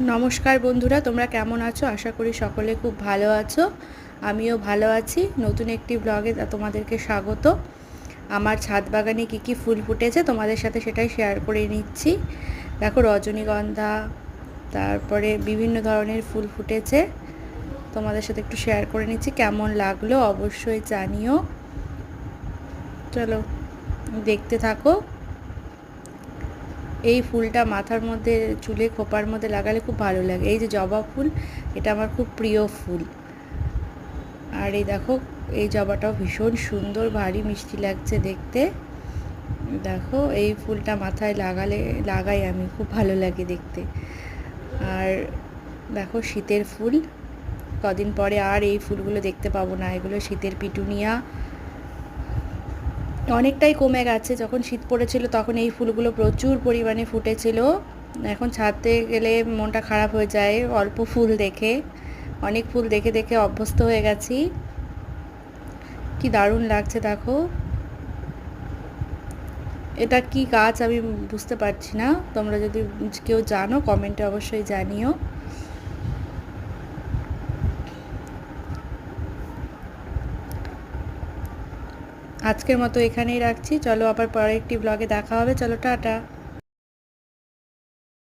নমস্কার বন্ধুরা, তোমরা কেমন আছো? আশা করি সকলে খুব ভালো আছো। আমিও ভালো আছি। নতুন একটি ব্লগে তোমাদেরকে স্বাগত। আমার ছাদ বাগানে কী কী ফুল ফুটেছে তোমাদের সাথে সেটাই শেয়ার করে নিচ্ছি। দেখো, রজনীগন্ধা, তারপরে বিভিন্ন ধরনের ফুল ফুটেছে। তোমাদের সাথে একটু শেয়ার করে নিচ্ছি, কেমন লাগলো অবশ্যই জানিও। চলো দেখতে থাকো। এই ফুলটা মাথার মধ্যে, চুলে খোপার মধ্যে লাগালে খুব ভালো লাগে। এই যে জবা ফুল, এটা আমার খুব প্রিয় ফুল। আর এই দেখো, এই জবাটাও ভীষণ সুন্দর, ভারী মিষ্টি লাগছে দেখতে। দেখো, এই ফুলটা মাথায় লাগাই আমি, খুব ভালো লাগে দেখতে। আর দেখো, শীতের ফুল, কদিন পরে আর এই ফুলগুলো দেখতে পাবো না। এগুলো শীতের পিটুনিয়া, অনেকটাই কমে গেছে। যখন শীত পড়েছিল তখন এই ফুলগুলো প্রচুর পরিমাণে ফুটেছিল। এখন ছাদে গেলে মনটা খারাপ হয়ে যায় অল্প ফুল দেখে। অনেক ফুল দেখে দেখে অভ্যস্ত হয়ে গেছি। কি দারুণ লাগছে দেখো। এটা কি গাছ আমি বুঝতে পারছি না, তোমরা যদি কেউ জানো কমেন্টে অবশ্যই জানিও। আজকের মতো এখানেই রাখছি। চলো, আবার পরের একটি ব্লগে দেখা হবে। চলো, টাটা।